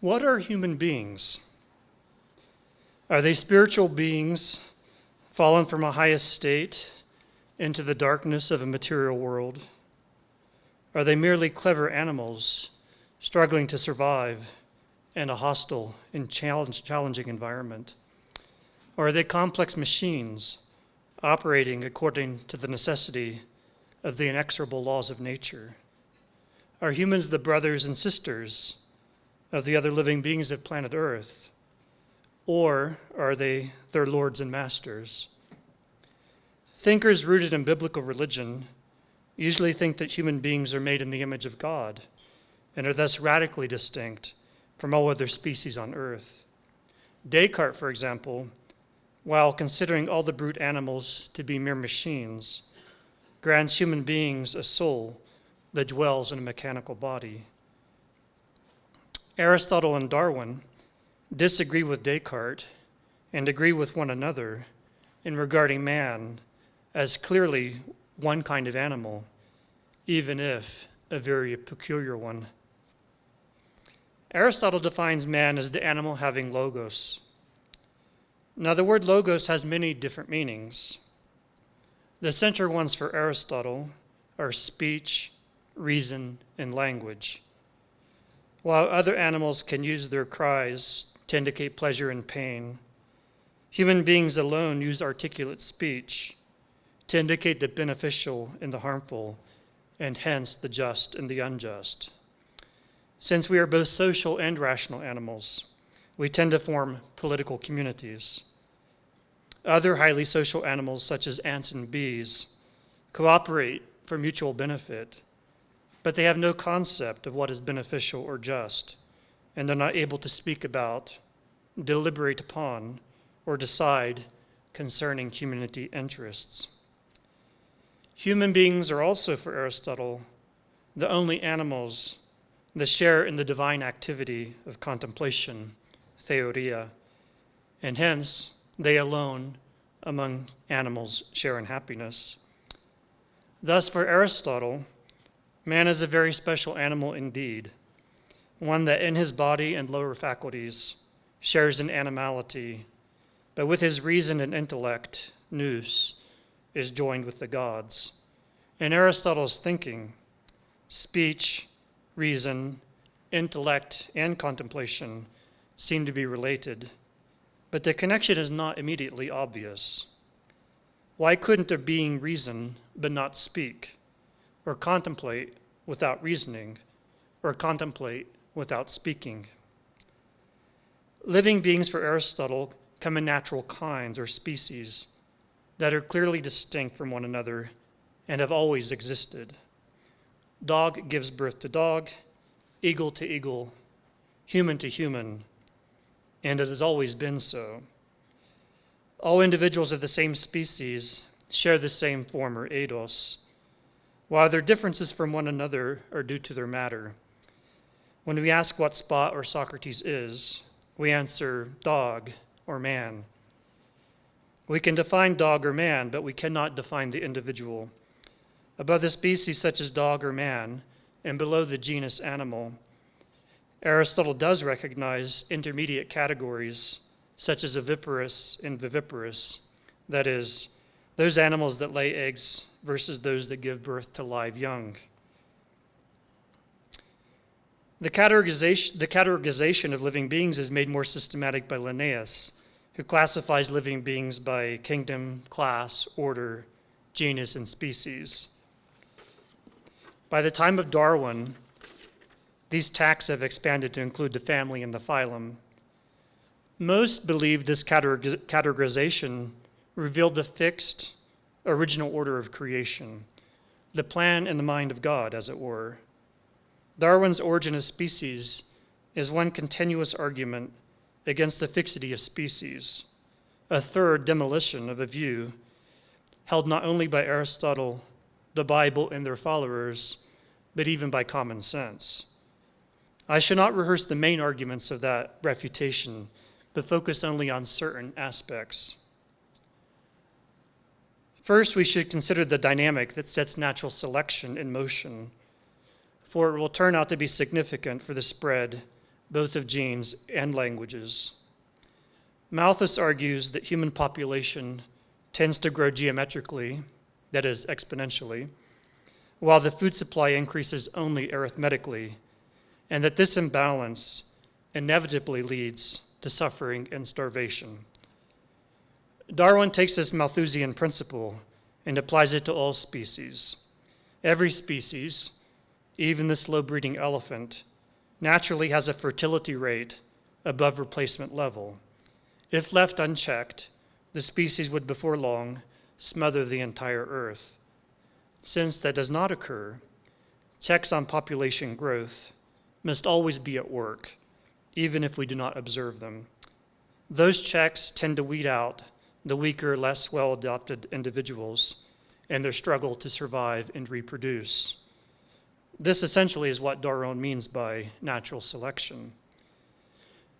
What are human beings? Are they spiritual beings fallen from a highest state into the darkness of a material world? Are they merely clever animals struggling to survive in a hostile and challenging environment? Or are they complex machines operating according to the necessity of the inexorable laws of nature? Are humans the brothers and sisters of the other living beings of planet Earth? Or are they their lords and masters? Thinkers rooted in biblical religion usually think that human beings are made in the image of God and are thus radically distinct from all other species on Earth. Descartes, for example, while considering all the brute animals to be mere machines, grants human beings a soul that dwells in a mechanical body. Aristotle and Darwin disagree with Descartes and agree with one another in regarding man as clearly one kind of animal, even if a very peculiar one. Aristotle defines man as the animal having logos. Now, the word logos has many different meanings. The center ones for Aristotle are speech, reason, and language. While other animals can use their cries to indicate pleasure and pain, human beings alone use articulate speech to indicate the beneficial and the harmful, and hence the just and the unjust. Since we are both social and rational animals, we tend to form political communities. Other highly social animals, such as ants and bees, cooperate for mutual benefit, but they have no concept of what is beneficial or just, and are not able to speak about, deliberate upon, or decide concerning humanity interests. Human beings are also, for Aristotle, the only animals that share in the divine activity of contemplation, theoria, and hence they alone among animals share in happiness. Thus, for Aristotle, man is a very special animal indeed, one that in his body and lower faculties shares in animality, but with his reason and intellect, nous, is joined with the gods. In Aristotle's thinking, speech, reason, intellect, and contemplation seem to be related, but the connection is not immediately obvious. Why couldn't a being reason but not speak, or contemplate without reasoning, or contemplate without speaking? Living beings for Aristotle come in natural kinds or species that are clearly distinct from one another and have always existed. Dog gives birth to dog, eagle to eagle, human to human, and it has always been so. All individuals of the same species share the same form or eidos, while their differences from one another are due to their matter. When we ask what Spot or Socrates is, we answer dog or man. We can define dog or man, but we cannot define the individual. Above the species such as dog or man, and below the genus animal, Aristotle does recognize intermediate categories such as oviparous and viviparous, that is, those animals that lay eggs versus those that give birth to live young. The categorization of living beings is made more systematic by Linnaeus, who classifies living beings by kingdom, class, order, genus, and species. By the time of Darwin, these taxa have expanded to include the family and the phylum. Most believe this categorization revealed the fixed, original order of creation, the plan and the mind of God, as it were. Darwin's Origin of Species is one continuous argument against the fixity of species, a third demolition of a view held not only by Aristotle, the Bible, and their followers, but even by common sense. I shall not rehearse the main arguments of that refutation, but focus only on certain aspects. First, we should consider the dynamic that sets natural selection in motion, for it will turn out to be significant for the spread both of genes and languages. Malthus argues that human population tends to grow geometrically, that is, exponentially, while the food supply increases only arithmetically, and that this imbalance inevitably leads to suffering and starvation. Darwin takes this Malthusian principle and applies it to all species. Every species, even the slow-breeding elephant, naturally has a fertility rate above replacement level. If left unchecked, the species would before long smother the entire earth. Since that does not occur, checks on population growth must always be at work, even if we do not observe them. Those checks tend to weed out the weaker, less well-adapted individuals and their struggle to survive and reproduce. This essentially is what Darwin means by natural selection.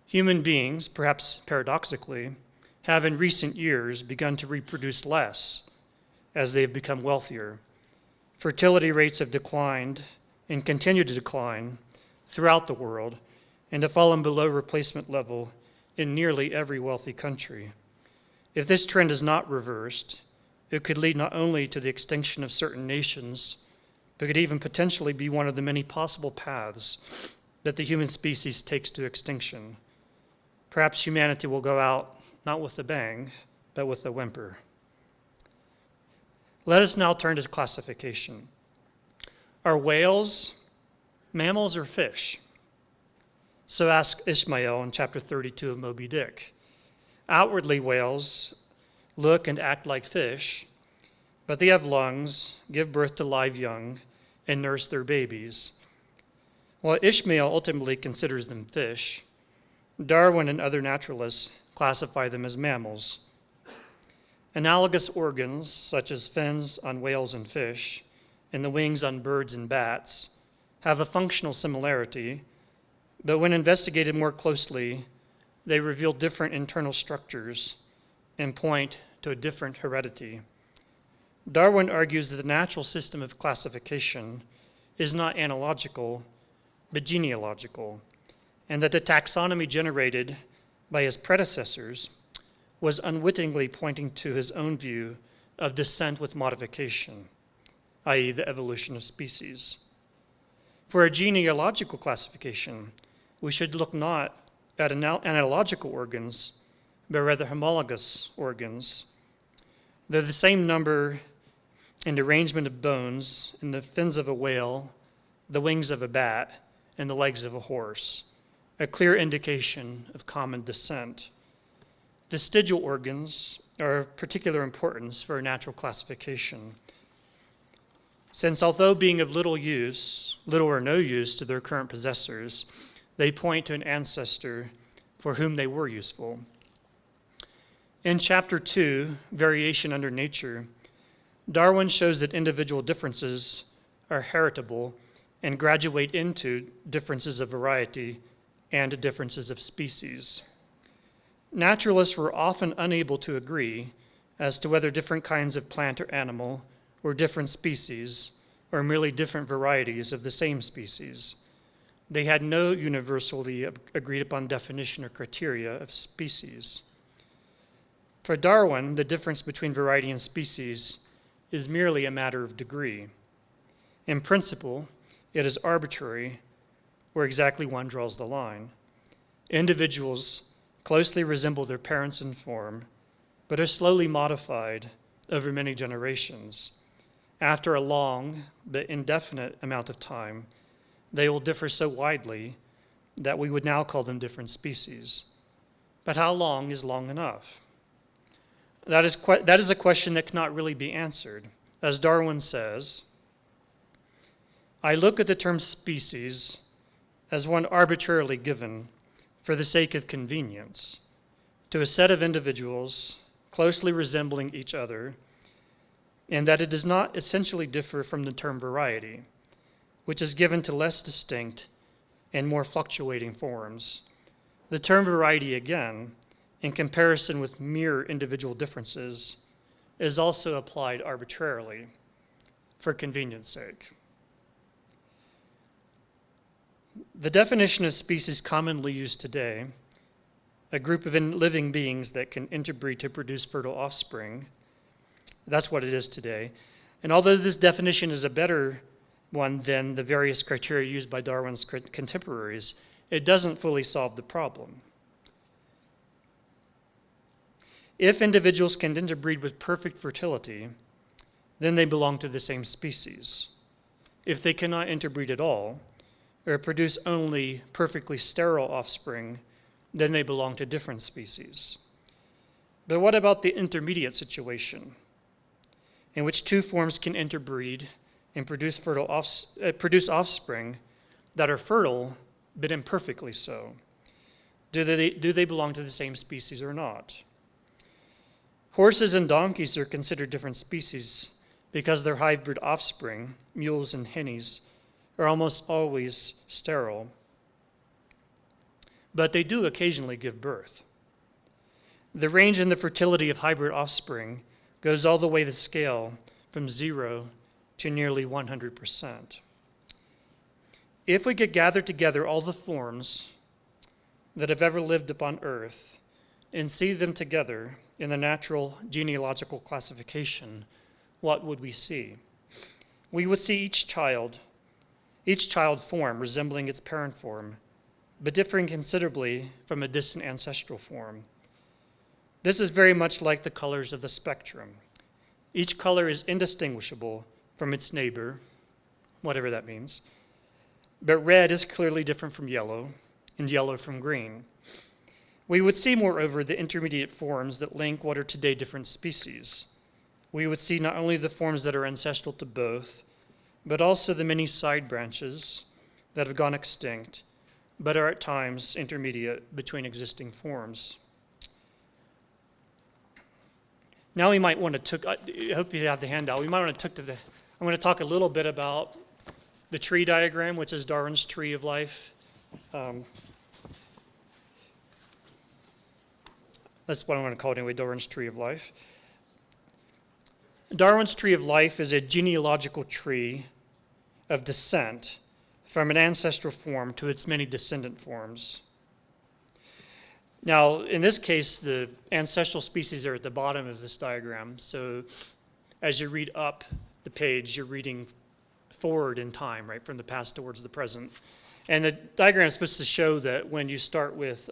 Human beings, perhaps paradoxically, have in recent years begun to reproduce less as they have become wealthier. Fertility rates have declined and continue to decline throughout the world and have fallen below replacement level in nearly every wealthy country. If this trend is not reversed, it could lead not only to the extinction of certain nations, but could even potentially be one of the many possible paths that the human species takes to extinction. Perhaps humanity will go out not with a bang, but with a whimper. Let us now turn to classification. Are whales mammals or fish? So asked Ishmael in chapter 32 of Moby Dick. Outwardly, whales look and act like fish, but they have lungs, give birth to live young, and nurse their babies. While Ishmael ultimately considers them fish, Darwin and other naturalists classify them as mammals. Analogous organs, such as fins on whales and fish, and the wings on birds and bats, have a functional similarity, but when investigated more closely, they reveal different internal structures and point to a different heredity. Darwin argues that the natural system of classification is not analogical, but genealogical, and that the taxonomy generated by his predecessors was unwittingly pointing to his own view of descent with modification, i.e., the evolution of species. For a genealogical classification, we should look not at analogical organs, but rather homologous organs. They're the same number and arrangement of bones in the fins of a whale, the wings of a bat, and the legs of a horse, a clear indication of common descent. Vestigial organs are of particular importance for natural classification, since although being of little or no use to their current possessors, they point to an ancestor for whom they were useful. In chapter 2, Variation Under Nature, Darwin shows that individual differences are heritable and graduate into differences of variety and differences of species. Naturalists were often unable to agree as to whether different kinds of plant or animal were different species or merely different varieties of the same species. They had no universally agreed upon definition or criteria of species. For Darwin, the difference between variety and species is merely a matter of degree. In principle, it is arbitrary where exactly one draws the line. Individuals closely resemble their parents in form, but are slowly modified over many generations. After a long but indefinite amount of time, they will differ so widely that we would now call them different species. But how long is long enough? That is a question that cannot really be answered. As Darwin says, I look at the term species as one arbitrarily given for the sake of convenience to a set of individuals closely resembling each other, and that it does not essentially differ from the term variety, which is given to less distinct and more fluctuating forms. The term variety, again, in comparison with mere individual differences, is also applied arbitrarily for convenience sake. The definition of species commonly used today, a group of living beings that can interbreed to produce fertile offspring, that's what it is today. And although this definition is a better one than the various criteria used by Darwin's contemporaries, it doesn't fully solve the problem. If individuals can interbreed with perfect fertility, then they belong to the same species. If they cannot interbreed at all, or produce only perfectly sterile offspring, then they belong to different species. But what about the intermediate situation, in which two forms can interbreed and produce offspring that are fertile, but imperfectly so? Do they belong to the same species or not? Horses and donkeys are considered different species because their hybrid offspring, mules and hinnies, are almost always sterile. But they do occasionally give birth. The range in the fertility of hybrid offspring goes all the way the scale from 0 to nearly 100%. If we could gather together all the forms that have ever lived upon earth and see them together in the natural genealogical classification, what would we see? We would see each child form resembling its parent form, but differing considerably from a distant ancestral form. This is very much like the colors of the spectrum. Each color is indistinguishable from its neighbor, whatever that means, but red is clearly different from yellow, and yellow from green. We would see, moreover, the intermediate forms that link what are today different species. We would see not only the forms that are ancestral to both, but also the many side branches that have gone extinct, but are at times intermediate between existing forms. Now we might want to I hope you have the handout. We might want to I'm going to talk a little bit about the tree diagram, which is Darwin's tree of life. That's what I'm going to call it anyway, Darwin's tree of life. Darwin's tree of life is a genealogical tree of descent from an ancestral form to its many descendant forms. Now, in this case, the ancestral species are at the bottom of this diagram. So as you read up the page, you're reading forward in time, right, from the past towards the present. And the diagram is supposed to show that when you start with,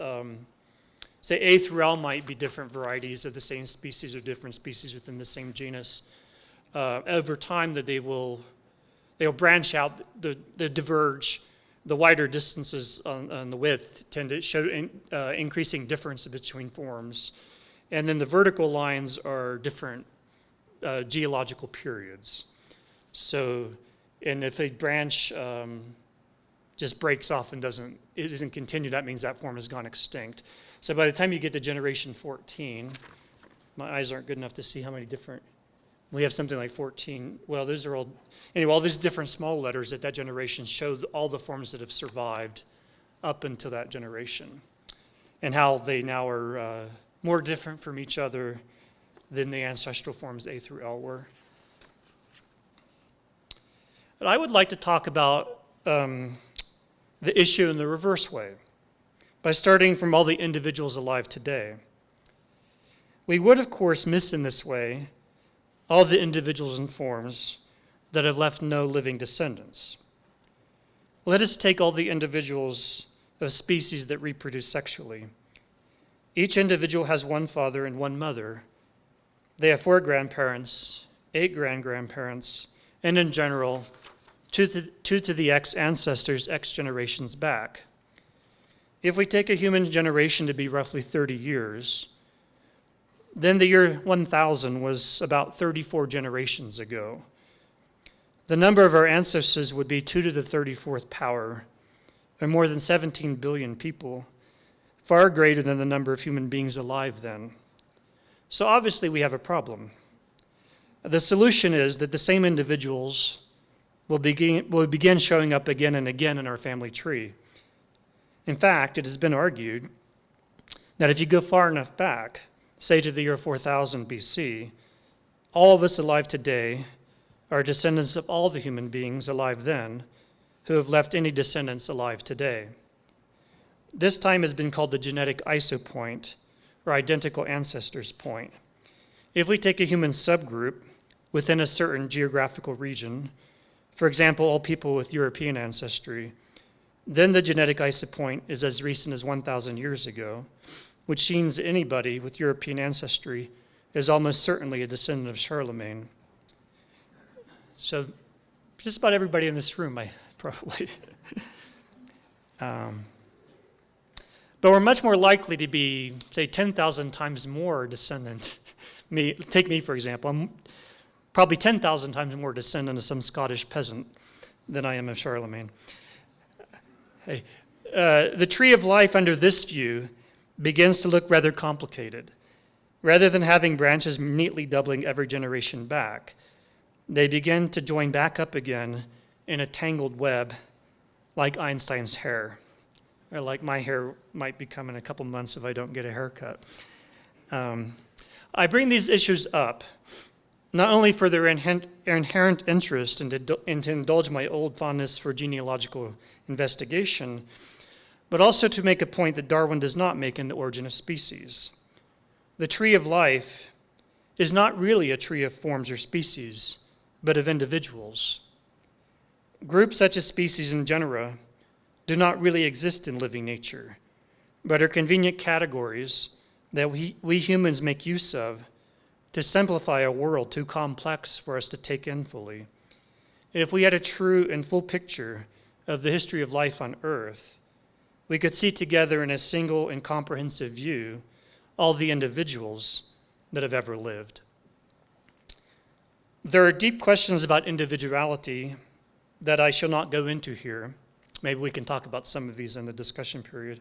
say, A through L might be different varieties of the same species or different species within the same genus. Over time, that they will branch out, they diverge. The wider distances on the width tend to show increasing difference between forms. And then the vertical lines are different geological periods. So, and if a branch just breaks off and isn't continued, that means that form has gone extinct. So by the time you get to generation 14, my eyes aren't good enough to see how many different, we have something like 14. Well, those are all, anyway, all these different small letters at that generation show all the forms that have survived up until that generation and how they now are more different from each other than the ancestral forms A through L were. But I would like to talk about the issue in the reverse way, by starting from all the individuals alive today. We would, of course, miss in this way all the individuals and forms that have left no living descendants. Let us take all the individuals of species that reproduce sexually. Each individual has one father and one mother. They have 4 grandparents, 8 grand-grandparents, and in general, 2 to the X ancestors, X generations back. If we take a human generation to be roughly 30 years, then the year 1000 was about 34 generations ago. The number of our ancestors would be 2 to the 34th power, or more than 17 billion people, far greater than the number of human beings alive then. So obviously we have a problem. The solution is that the same individuals will begin showing up again and again in our family tree. In fact, it has been argued that if you go far enough back, say to the year 4000 BC, all of us alive today are descendants of all the human beings alive then, who have left any descendants alive today. This time has been called the genetic isopoint, or identical ancestors point. If we take a human subgroup within a certain geographical region, for example, all people with European ancestry, then the genetic isopoint is as recent as 1,000 years ago, which means anybody with European ancestry is almost certainly a descendant of Charlemagne. So just about everybody in this room, probably. But we're much more likely to be, say, 10,000 times more descendant. Take me, for example. I'm probably 10,000 times more descendant of some Scottish peasant than I am of Charlemagne. Hey, the tree of life under this view begins to look rather complicated. Rather than having branches neatly doubling every generation back, they begin to join back up again in a tangled web like Einstein's hair, or like my hair might become in a couple months if I don't get a haircut. I bring these issues up not only for their inherent interest and to indulge my old fondness for genealogical investigation, but also to make a point that Darwin does not make in The Origin of Species. The tree of life is not really a tree of forms or species, but of individuals. Groups such as species and genera do not really exist in living nature, but are convenient categories that we humans make use of to simplify a world too complex for us to take in fully. If we had a true and full picture of the history of life on Earth, we could see together in a single and comprehensive view all the individuals that have ever lived. There are deep questions about individuality that I shall not go into here. Maybe we can talk about some of these in the discussion period.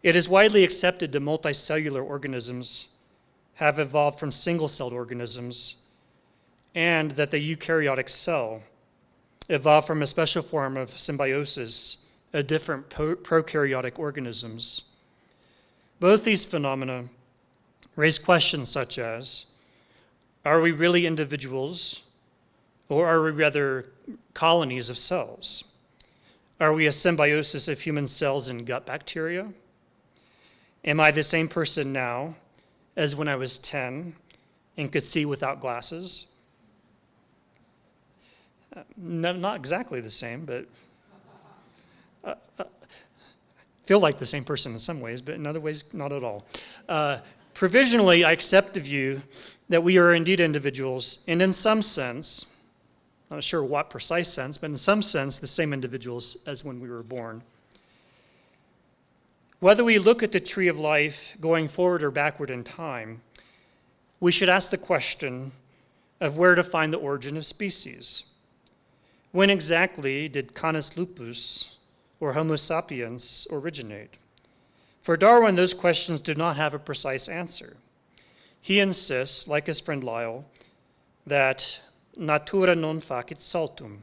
It is widely accepted that multicellular organisms have evolved from single-celled organisms, and that the eukaryotic cell evolved from a special form of symbiosis of different prokaryotic organisms. Both these phenomena raise questions such as, are we really individuals, or are we rather colonies of cells? Are we a symbiosis of human cells and gut bacteria? Am I the same person now as when I was 10 and could see without glasses? No, not exactly the same, but feel like the same person in some ways, but in other ways, not at all. Provisionally, I accept the view that we are indeed individuals, and in some sense, not sure what precise sense, but in some sense, the same individuals as when we were born. Whether we look at the tree of life going forward or backward in time, we should ask the question of where to find the origin of species. When exactly did Canis lupus or Homo sapiens originate? For Darwin, those questions do not have a precise answer. He insists, like his friend Lyell, that natura non facit saltum,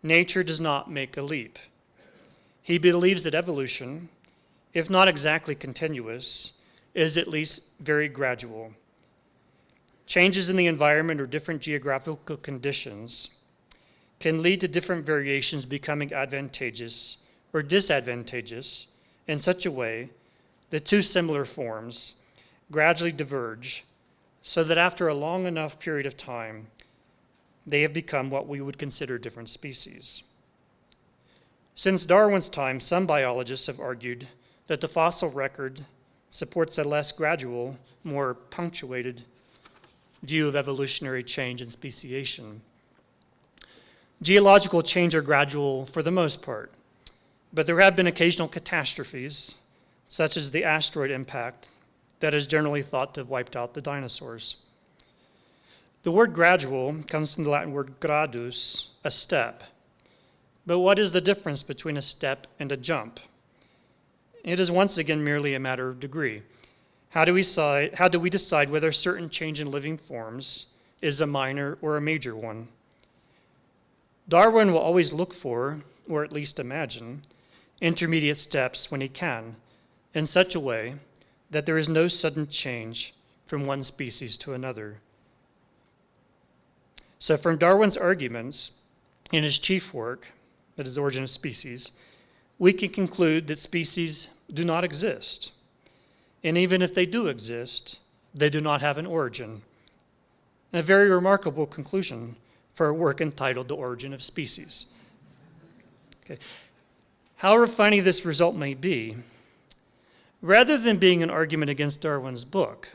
nature does not make a leap. He believes that evolution, if not exactly continuous, is at least very gradual. Changes in the environment or different geographical conditions can lead to different variations becoming advantageous or disadvantageous in such a way that two similar forms gradually diverge so that after a long enough period of time, they have become what we would consider different species. Since Darwin's time, some biologists have argued that the fossil record supports a less gradual, more punctuated view of evolutionary change and speciation. Geological change are gradual for the most part, but there have been occasional catastrophes, such as the asteroid impact, that is generally thought to have wiped out the dinosaurs. The word gradual comes from the Latin word gradus, a step. But what is the difference between a step and a jump? It is once again merely a matter of degree. How do we decide whether a certain change in living forms is a minor or a major one? Darwin will always look for, or at least imagine, intermediate steps when he can, in such a way that there is no sudden change from one species to another. So from Darwin's arguments in his chief work, that is the origin of species, we can conclude that species do not exist. And even if they do exist, they do not have an origin. A very remarkable conclusion for a work entitled The Origin of Species. Okay. However funny this result may be, rather than being an argument against Darwin's book,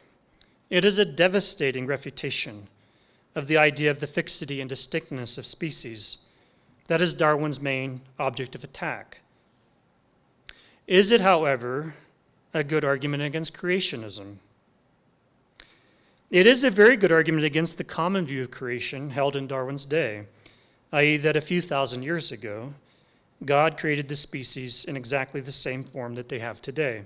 it is a devastating refutation of the idea of the fixity and distinctness of species that is Darwin's main object of attack. Is it, however, a good argument against creationism? It is a very good argument against the common view of creation held in Darwin's day, i.e. that a few thousand years ago, God created the species in exactly the same form that they have today.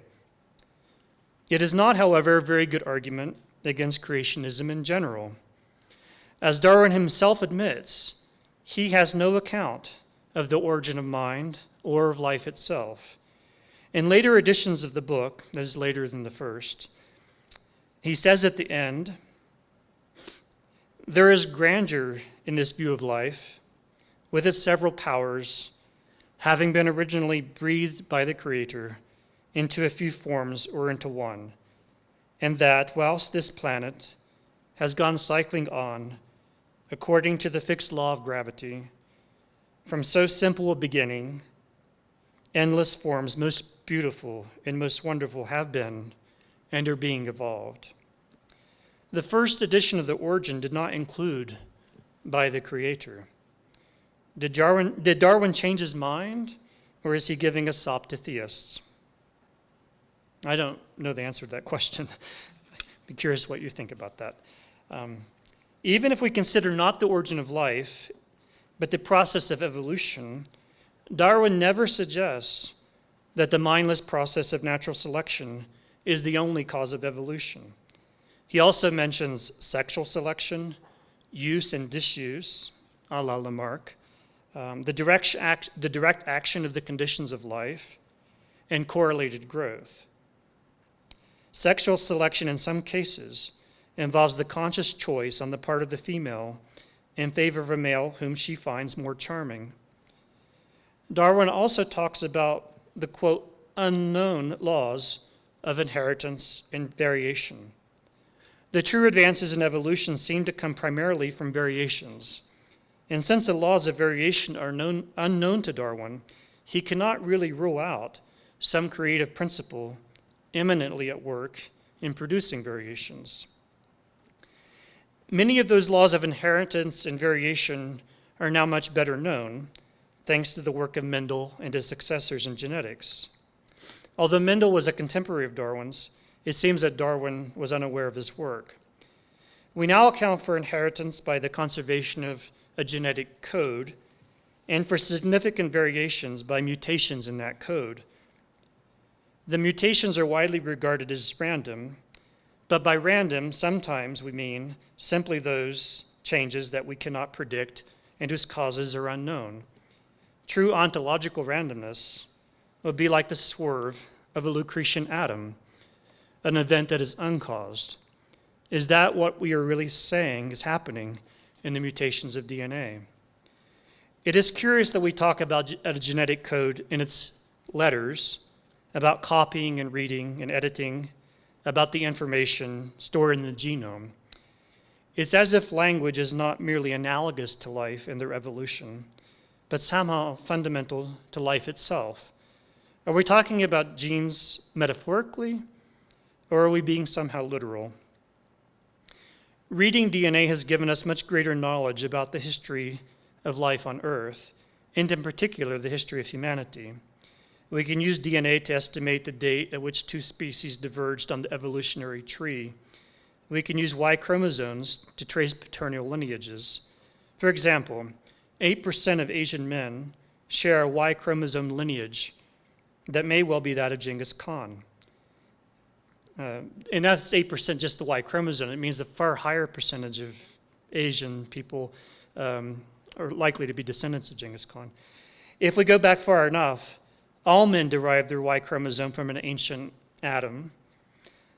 It is not, however, a very good argument against creationism in general. As Darwin himself admits, he has no account of the origin of mind or of life itself. In later editions of the book, that is later than the first, he says at the end, "There is grandeur in this view of life, with its several powers, having been originally breathed by the Creator into a few forms or into one, and that whilst this planet has gone cycling on according to the fixed law of gravity, from so simple a beginning, endless forms most beautiful and most wonderful have been and are being evolved." The first edition of The Origin did not include by the Creator. Did Darwin change his mind, or is he giving a sop to theists? I don't know the answer to that question. I'd be curious what you think about that. Even if we consider not the origin of life, but the process of evolution, Darwin never suggests that the mindless process of natural selection is the only cause of evolution. He also mentions sexual selection, use and disuse, a la Lamarck, the direct action of the conditions of life, and correlated growth. Sexual selection in some cases involves the conscious choice on the part of the female in favor of a male whom she finds more charming. Darwin also talks about the, quote, unknown laws of inheritance and variation. The true advances in evolution seem to come primarily from variations. And since the laws of variation are unknown to Darwin, he cannot really rule out some creative principle imminently at work in producing variations. Many of those laws of inheritance and variation are now much better known, thanks to the work of Mendel and his successors in genetics. Although Mendel was a contemporary of Darwin's, it seems that Darwin was unaware of his work. We now account for inheritance by the conservation of a genetic code, and for significant variations by mutations in that code. The mutations are widely regarded as random, but by random, sometimes we mean simply those changes that we cannot predict and whose causes are unknown. True ontological randomness would be like the swerve of a Lucretian atom, an event that is uncaused. Is that what we are really saying is happening in the mutations of DNA? It is curious that we talk about a genetic code in its letters, about copying and reading and editing, about the information stored in the genome. It's as if language is not merely analogous to life and their evolution, but somehow fundamental to life itself. Are we talking about genes metaphorically, or are we being somehow literal? Reading DNA has given us much greater knowledge about the history of life on Earth, and in particular, the history of humanity. We can use DNA to estimate the date at which two species diverged on the evolutionary tree. We can use Y chromosomes to trace paternal lineages. For example, 8% of Asian men share a Y chromosome lineage that may well be that of Genghis Khan. And that's 8% just the Y chromosome. It means a far higher percentage of Asian people are likely to be descendants of Genghis Khan. If we go back far enough, all men derive their Y chromosome from an ancient Adam.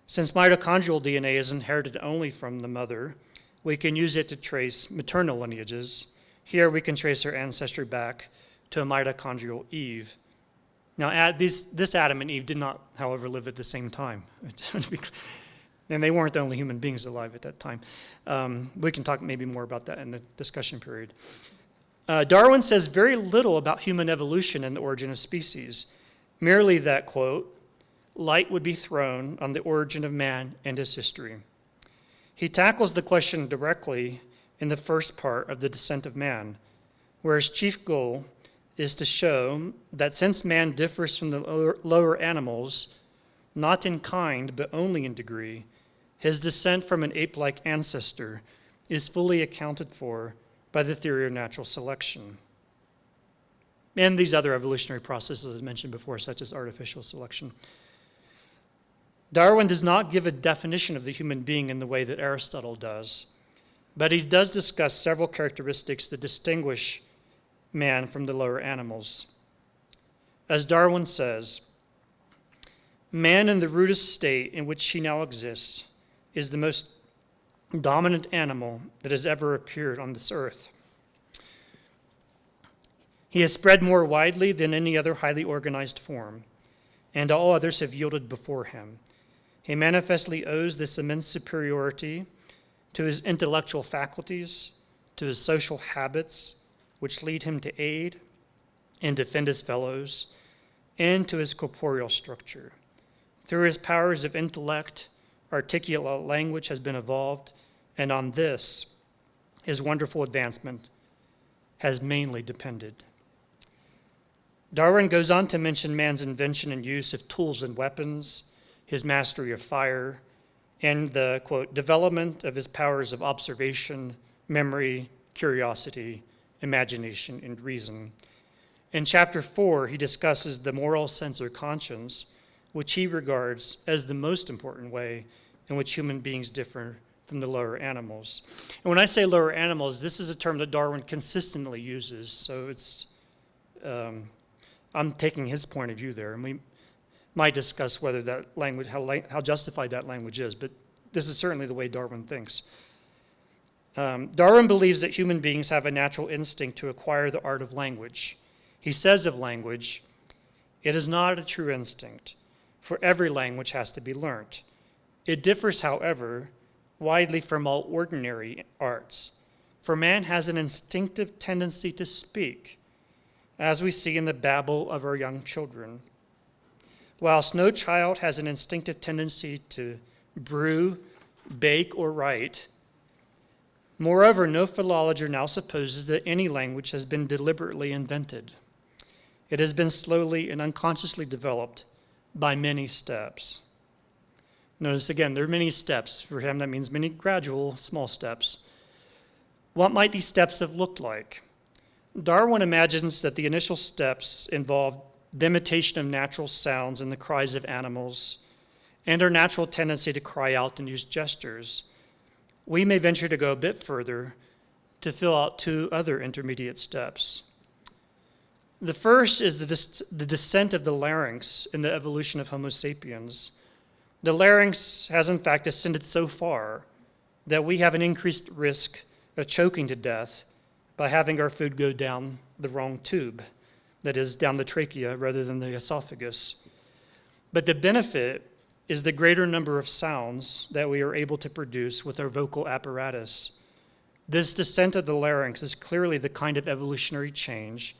Since mitochondrial DNA is inherited only from the mother, we can use it to trace maternal lineages. Here we can trace our ancestry back to a mitochondrial Eve. Now, this Adam and Eve did not, however, live at the same time. And they weren't the only human beings alive at that time. We can talk maybe more about that in the discussion period. Darwin says very little about human evolution and the origin of species, merely that, quote, light would be thrown on the origin of man and his history. He tackles the question directly in the first part of The Descent of Man, where his chief goal is to show that since man differs from the lower animals, not in kind but only in degree, his descent from an ape-like ancestor is fully accounted for by the theory of natural selection. And these other evolutionary processes, as mentioned before, such as artificial selection. Darwin does not give a definition of the human being in the way that Aristotle does, but he does discuss several characteristics that distinguish man from the lower animals. As Darwin says, man in the rudest state in which he now exists is the most dominant animal that has ever appeared on this earth. He has spread more widely than any other highly organized form, and all others have yielded before him. He manifestly owes this immense superiority to his intellectual faculties, to his social habits, which lead him to aid and defend his fellows, and to his corporeal structure. Through his powers of intellect, articulate language has been evolved, and on this, his wonderful advancement has mainly depended. Darwin goes on to mention man's invention and use of tools and weapons, his mastery of fire, and the, quote, development of his powers of observation, memory, curiosity, imagination, and reason. In chapter 4, he discusses the moral sense or conscience, which he regards as the most important way in which human beings differ from the lower animals. And when I say lower animals, this is a term that Darwin consistently uses, so it's, I'm taking his point of view there, and we might discuss whether that language, how justified that language is, but this is certainly the way Darwin thinks. Darwin believes that human beings have a natural instinct to acquire the art of language. He says of language, it is not a true instinct, for every language has to be learnt. It differs, however, widely from all ordinary arts, for man has an instinctive tendency to speak, as we see in the babble of our young children, whilst no child has an instinctive tendency to brew, bake, or write. Moreover, no philologer now supposes that any language has been deliberately invented. It has been slowly and unconsciously developed by many steps. Notice again, there are many steps. For him, that means many gradual, small steps. What might these steps have looked like? Darwin imagines that the initial steps involved the imitation of natural sounds and the cries of animals, and our natural tendency to cry out and use gestures. We may venture to go a bit further to fill out two other intermediate steps. The first is the descent of the larynx in the evolution of Homo sapiens. The larynx has in fact ascended so far that we have an increased risk of choking to death by having our food go down the wrong tube, that is, down the trachea rather than the esophagus. But the benefit is the greater number of sounds that we are able to produce with our vocal apparatus. This descent of the larynx is clearly the kind of evolutionary change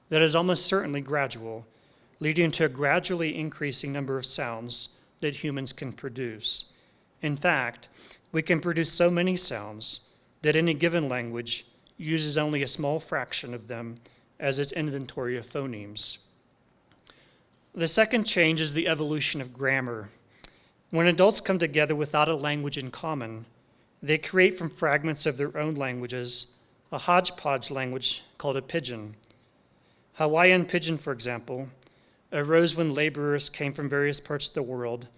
that is almost certainly gradual, leading to a gradually increasing number of sounds that humans can produce. In fact, we can produce so many sounds that any given language uses only a small fraction of them as its inventory of phonemes. The second change is the evolution of grammar. When adults come together without a language in common, they create from fragments of their own languages a hodgepodge language called a pidgin. Hawaiian pidgin, for example, arose when laborers came from various parts of the world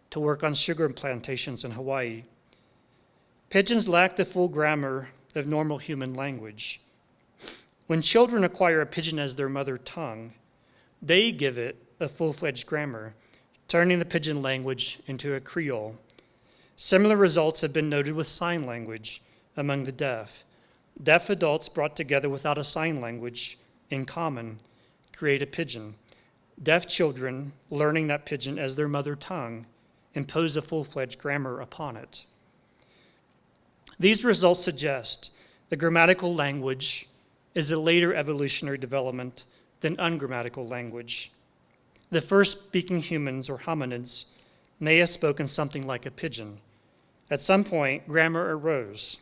to work on sugar plantations in Hawaii. Pidgins lack the full grammar of normal human language. When children acquire a pidgin as their mother tongue, they give it a full-fledged grammar, turning the pidgin language into a Creole. Similar results have been noted with sign language among the deaf. Deaf adults brought together without a sign language in common create a pidgin. Deaf children learning that pidgin as their mother tongue impose a full-fledged grammar upon it. These results suggest that grammatical language is a later evolutionary development than ungrammatical language. The first speaking humans or hominids may have spoken something like a pidgin. At some point, grammar arose,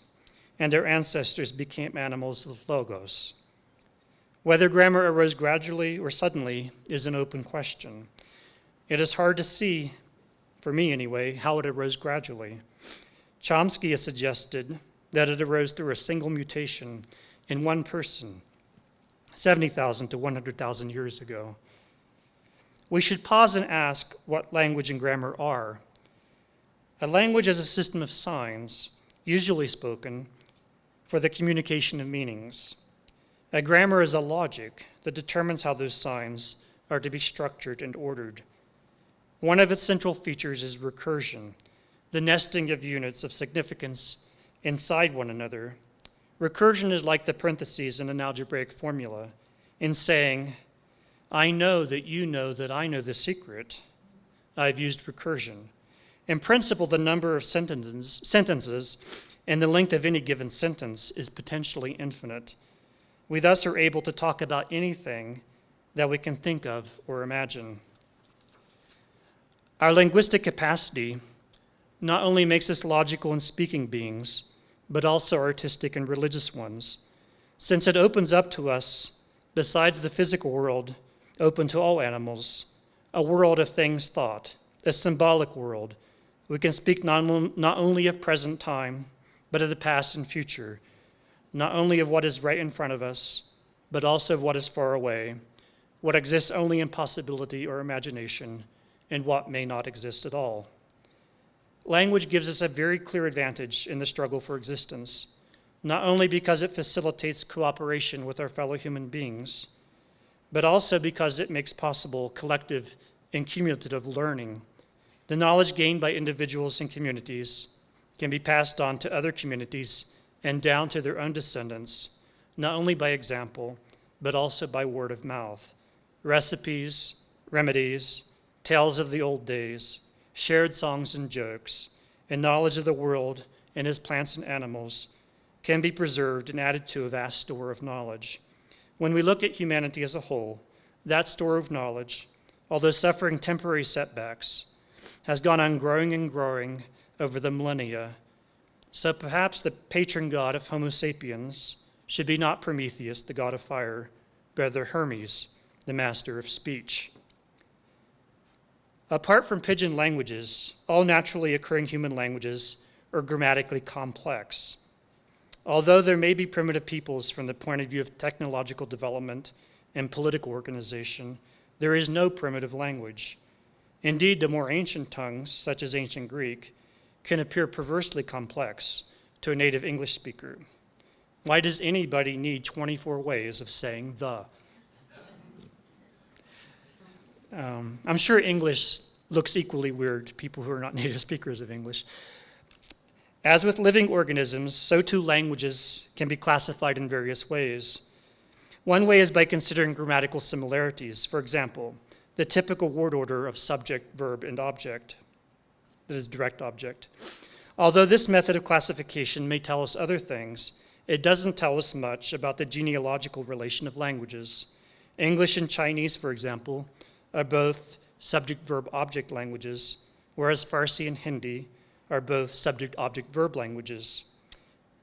and our ancestors became animals with logos. Whether grammar arose gradually or suddenly is an open question. It is hard to see, for me anyway, how it arose gradually. Chomsky has suggested that it arose through a single mutation in one person, 70,000 to 100,000 years ago. We should pause and ask what language and grammar are. A language is a system of signs, usually spoken, for the communication of meanings. A grammar is a logic that determines how those signs are to be structured and ordered. One of its central features is recursion, the nesting of units of significance inside one another. Recursion is like the parentheses in an algebraic formula in saying, I know that you know that I know the secret. I've used recursion. In principle, the number of sentences and the length of any given sentence is potentially infinite. We thus are able to talk about anything that we can think of or imagine. Our linguistic capacity not only makes us logical and speaking beings, but also artistic and religious ones, since it opens up to us, besides the physical world, open to all animals, a world of things thought, a symbolic world. We can speak not only of present time, but of the past and future, not only of what is right in front of us, but also of what is far away, what exists only in possibility or imagination, and what may not exist at all. Language gives us a very clear advantage in the struggle for existence, not only because it facilitates cooperation with our fellow human beings, but also because it makes possible collective and cumulative learning. The knowledge gained by individuals and communities can be passed on to other communities and down to their own descendants, not only by example, but also by word of mouth. Recipes, remedies, tales of the old days, shared songs and jokes, and knowledge of the world and its plants and animals can be preserved and added to a vast store of knowledge. When we look at humanity as a whole, that store of knowledge, although suffering temporary setbacks, has gone on growing and growing over the millennia. So perhaps the patron god of Homo sapiens should be not Prometheus, the god of fire, but rather Hermes, the master of speech. Apart from pidgin languages, all naturally occurring human languages are grammatically complex. Although there may be primitive peoples from the point of view of technological development and political organization, there is no primitive language. Indeed, the more ancient tongues, such as ancient Greek, can appear perversely complex to a native English speaker. Why does anybody need 24 ways of saying the? I'm sure English looks equally weird to people who are not native speakers of English. As with living organisms, so too languages can be classified in various ways. One way is by considering grammatical similarities. For example, the typical word order of subject, verb, and object, that is direct object. Although this method of classification may tell us other things, it doesn't tell us much about the genealogical relation of languages. English and Chinese, for example, are both subject, verb, object languages, whereas Farsi and Hindi are both subject, object, verb languages.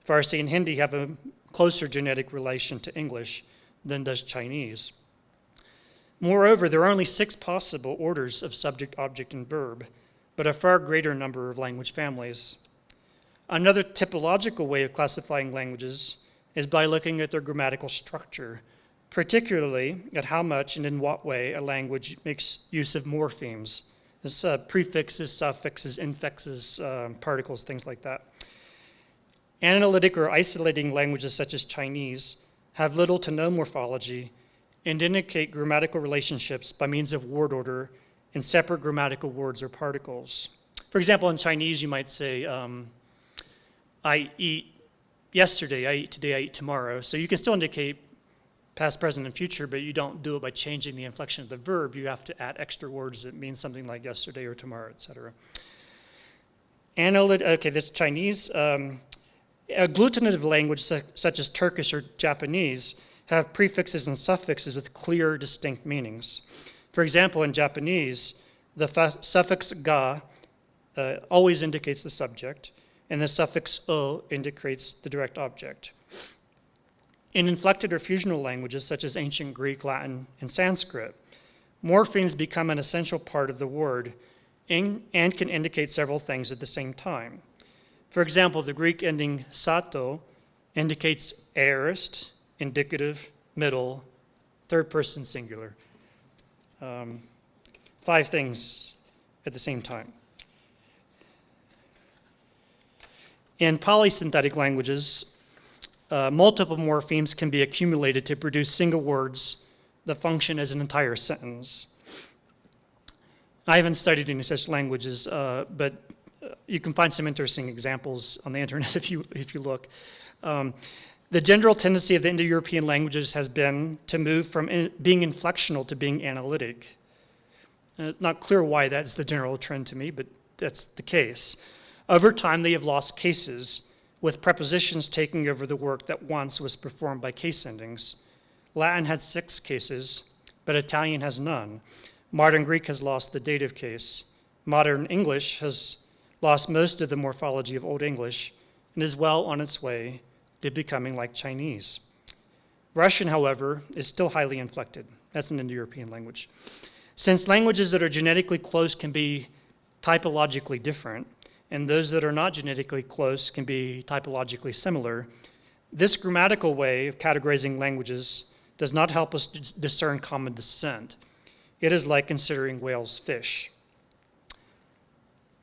Farsi and Hindi have a closer genetic relation to English than does Chinese. Moreover, there are only 6 possible orders of subject, object, and verb, but a far greater number of language families. Another typological way of classifying languages is by looking at their grammatical structure, particularly at how much and in what way a language makes use of morphemes, this, prefixes, suffixes, infixes, particles, things like that. Analytic or isolating languages such as Chinese have little to no morphology and indicate grammatical relationships by means of word order in separate grammatical words or particles. For example, in Chinese, you might say, I eat yesterday, I eat today, I eat tomorrow. So you can still indicate past, present, and future, but you don't do it by changing the inflection of the verb. You have to add extra words that mean something like yesterday or tomorrow, etc. Okay, this Chinese. Agglutinative language such as Turkish or Japanese have prefixes and suffixes with clear, distinct meanings. For example, in Japanese, the suffix ga always indicates the subject, and the suffix o indicates the direct object. In inflected or fusional languages such as ancient Greek, Latin, and Sanskrit, morphemes become an essential part of the word and can indicate several things at the same time. For example, the Greek ending sato indicates aorist, indicative, middle, third person singular. 5 things at the same time. In polysynthetic languages, multiple morphemes can be accumulated to produce single words that function as an entire sentence. I haven't studied any such languages, but you can find some interesting examples on the internet if you look. The general tendency of the Indo-European languages has been to move from being inflectional to being analytic. Not clear why that's the general trend to me, but that's the case. Over time, they have lost cases, with prepositions taking over the work that once was performed by case endings. Latin had 6 cases, but Italian has none. Modern Greek has lost the dative case. Modern English has lost most of the morphology of Old English and is well on its way to becoming like Chinese. Russian, however, is still highly inflected. That's an Indo-European language. Since languages that are genetically close can be typologically different, and those that are not genetically close can be typologically similar, this grammatical way of categorizing languages does not help us discern common descent. It is like considering whales fish.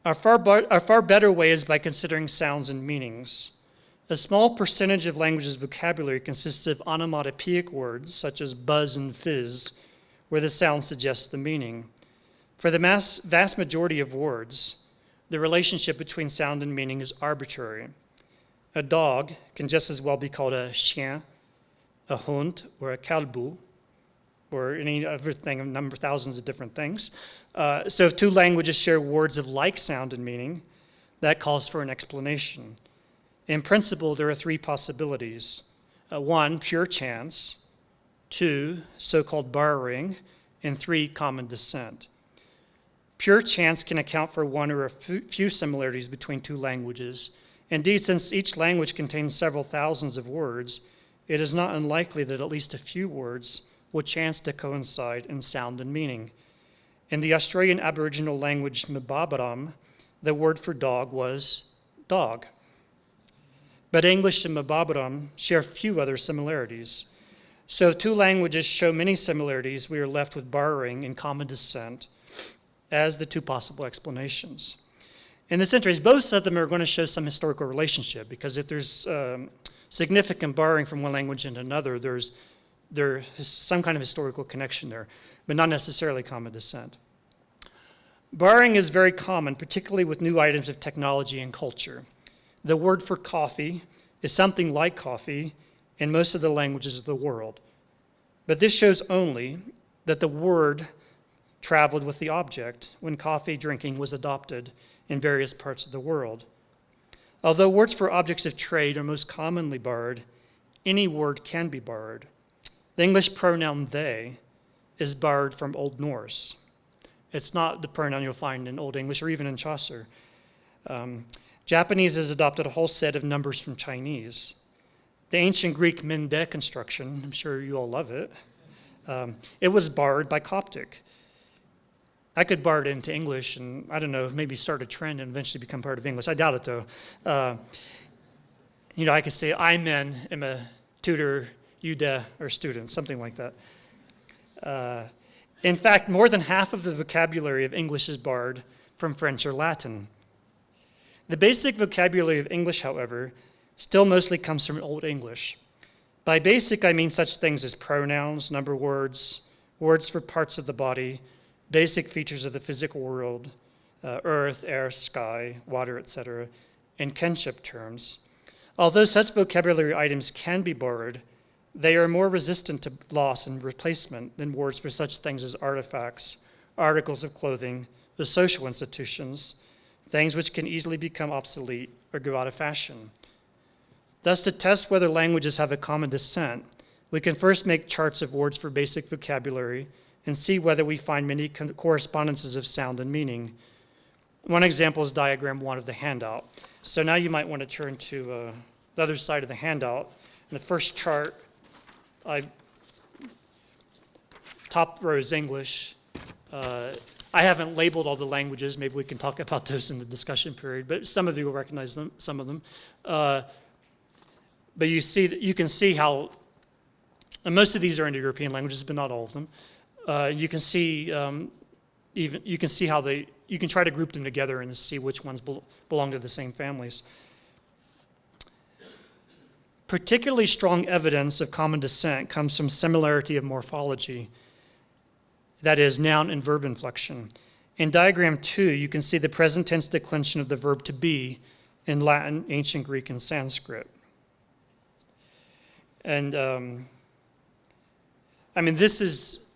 A far better way is by considering sounds and meanings. A small percentage of languages' vocabulary consists of onomatopoeic words, such as buzz and fizz, where the sound suggests the meaning. For the vast majority of words, the relationship between sound and meaning is arbitrary. A dog can just as well be called a chien, a hund, or a kalbu, or any other thing, a number of thousands of different things. So if 2 languages share words of like sound and meaning, that calls for an explanation. In principle, there are 3 possibilities. 1, pure chance. 2, so-called borrowing. And 3, common descent. Pure chance can account for 1 or a few similarities between 2 languages. Indeed, since each language contains several thousands of words, it is not unlikely that at least a few words will chance to coincide in sound and meaning. In the Australian Aboriginal language Mbabaram, the word for dog was dog. But English and Mbabaram share few other similarities. So if 2 languages show many similarities, we are left with borrowing and common descent as the 2 possible explanations. In this interest, both of them are going to show some historical relationship, because if there's significant borrowing from one language into another, there is some kind of historical connection there, but not necessarily common descent. Borrowing is very common, particularly with new items of technology and culture. The word for coffee is something like coffee in most of the languages of the world. But this shows only that the word traveled with the object when coffee drinking was adopted in various parts of the world. Although words for objects of trade are most commonly borrowed, any word can be borrowed. The English pronoun they is borrowed from Old Norse. It's not the pronoun you'll find in Old English or even in Chaucer. Japanese has adopted a whole set of numbers from Chinese. The ancient Greek mende construction, I'm sure you all love it, it was borrowed by Coptic. I could borrow it into English and, I don't know, maybe start a trend and eventually become part of English. I doubt it, though. I could say, I am a tutor, you or student, something like that. In fact, more than half of the vocabulary of English is borrowed from French or Latin. The basic vocabulary of English, however, still mostly comes from Old English. By basic, I mean such things as pronouns, number words, words for parts of the body, basic features of the physical world, earth, air, sky, water, etc., and kinship terms. Although such vocabulary items can be borrowed, They are more resistant to loss and replacement than words for such things as artifacts, articles of clothing, the social institutions, things which can easily become obsolete or go out of fashion. Thus, to test whether languages have a common descent, we can first make charts of words for basic vocabulary and see whether we find many correspondences of sound and meaning. One example is diagram 1 of the handout. So now you might want to turn to the other side of the handout. In the first chart, top row is English. I haven't labeled all the languages. Maybe we can talk about those in the discussion period, but some of you will recognize them, some of them. But you can see how, and most of these are Indo-European languages, but not all of them. You can see how you can try to group them together and see which ones belong to the same families. Particularly strong evidence of common descent comes from similarity of morphology, that is, noun and verb inflection. In diagram 2, you can see the present tense declension of the verb to be in Latin, ancient Greek, and Sanskrit. And this is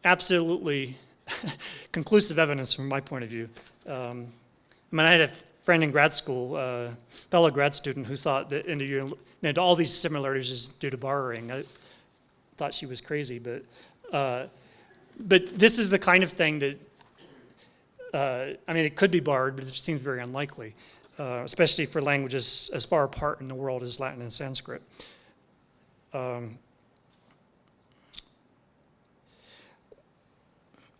absolutely conclusive evidence from my point of view. I had a friend in grad school, fellow grad student, who thought that all these similarities is due to borrowing. I thought she was crazy, but this is the kind of thing that, it could be borrowed, but it seems very unlikely, especially for languages as far apart in the world as Latin and Sanskrit.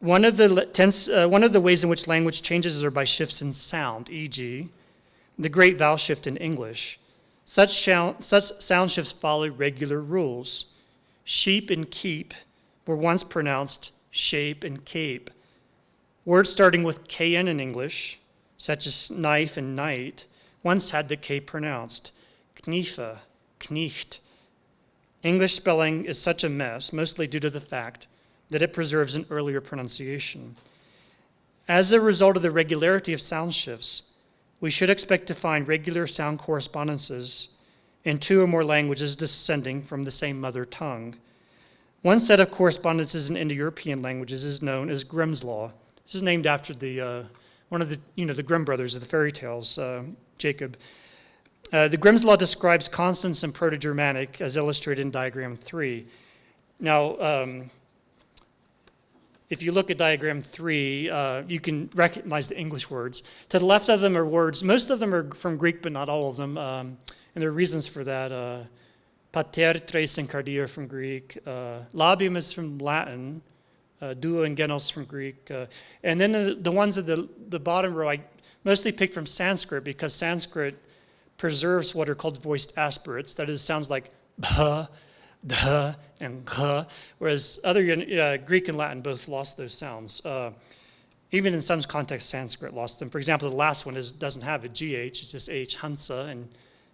One of the ways in which language changes are by shifts in sound, e.g., the great vowel shift in English. Such sound shifts follow regular rules. Sheep and keep were once pronounced shape and cape. Words starting with kn in English, such as knife and night, once had the k pronounced. Kniefe, kniecht. English spelling is such a mess, mostly due to the fact that it preserves an earlier pronunciation. As a result of the regularity of sound shifts, we should expect to find regular sound correspondences in 2 or more languages descending from the same mother tongue. One set of correspondences in Indo-European languages is known as Grimm's Law. This is named after one of the Grimm brothers of the fairy tales, Jacob. The Grimm's Law describes consonants in Proto-Germanic as illustrated in diagram 3. Now, if you look at diagram 3, you can recognize the English words. To the left of them are words, most of them are from Greek, but not all of them. And there are reasons for that. Pater, tres, and cardia from Greek. Labium is from Latin. Duo and genos from Greek. And then the ones at the bottom row, I mostly picked from Sanskrit because Sanskrit preserves what are called voiced aspirates. That is, sounds like bh, duh, and gh, whereas other Greek and Latin both lost those sounds. Even in some contexts, Sanskrit lost them. For example, the last one doesn't have a gh, it's just h, hansa, and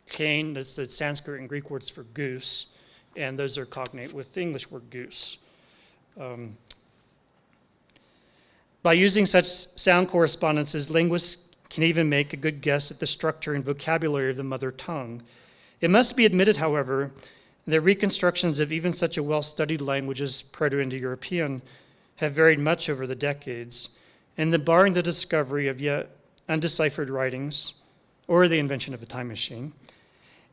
kane, that's the Sanskrit and Greek words for goose, and those are cognate with the English word goose. By using such sound correspondences, linguists can even make a good guess at the structure and vocabulary of the mother tongue. It must be admitted, however, that reconstructions of even such a well-studied language as Proto-Indo-European have varied much over the decades, and barring the discovery of yet undeciphered writings or the invention of a time machine,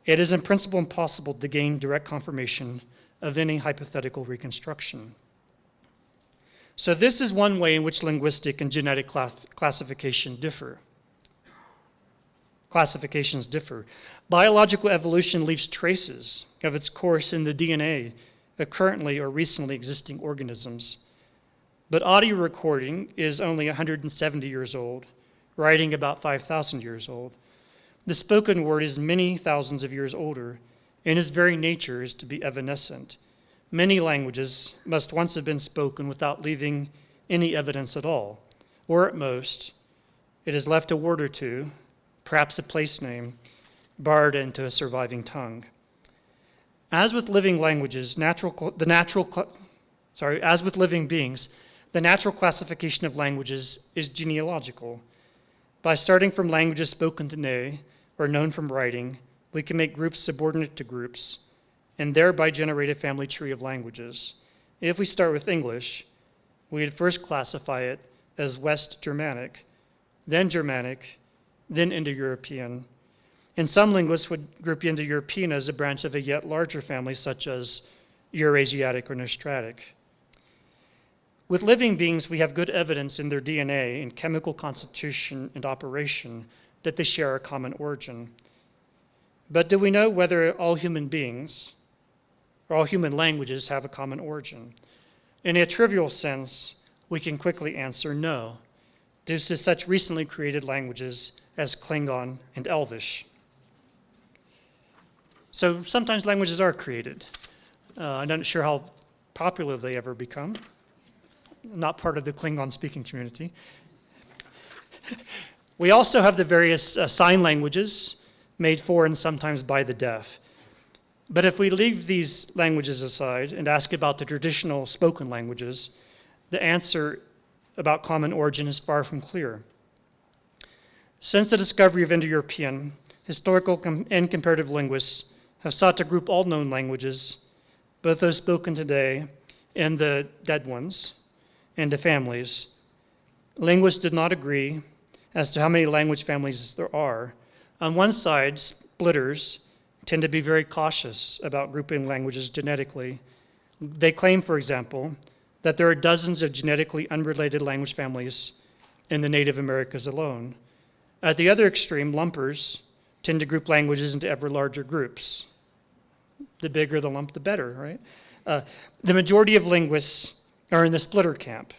it is in principle impossible to gain direct confirmation of any hypothetical reconstruction. So this is one way in which linguistic and genetic classifications differ. Biological evolution leaves traces of its course in the DNA of currently or recently existing organisms. But audio recording is only 170 years old, writing about 5,000 years old. The spoken word is many thousands of years older, and its very nature is to be evanescent. Many languages must once have been spoken without leaving any evidence at all, or at most, it has left a word or two, perhaps a place name, barred into a surviving tongue. As with living languages, as with living beings, the natural classification of languages is genealogical. By starting from languages spoken today or known from writing, we can make groups subordinate to groups, and thereby generate a family tree of languages. If we start with English, we'd first classify it as West Germanic, then Indo-European. And some linguists would group Indo-European as a branch of a yet larger family, such as Eurasiatic or Nostratic. With living beings, we have good evidence in their DNA and chemical constitution and operation that they share a common origin. But do we know whether all human beings or all human languages have a common origin? In a trivial sense, we can quickly answer no, due to such recently created languages as Klingon and Elvish. So sometimes languages are created. I'm not sure how popular they ever become. I'm not part of the Klingon speaking community. We also have the various sign languages made for and sometimes by the deaf. But if we leave these languages aside and ask about the traditional spoken languages, the answer about common origin is far from clear. Since the discovery of Indo-European, historical and comparative linguists have sought to group all known languages, both those spoken today and the dead ones, into families. Linguists did not agree as to how many language families there are. On one side, splitters tend to be very cautious about grouping languages genetically. They claim, for example, that there are dozens of genetically unrelated language families in the Native Americas alone. At the other extreme, lumpers tend to group languages into ever larger groups. The bigger the lump, the better, right? The majority of linguists are in the splitter camp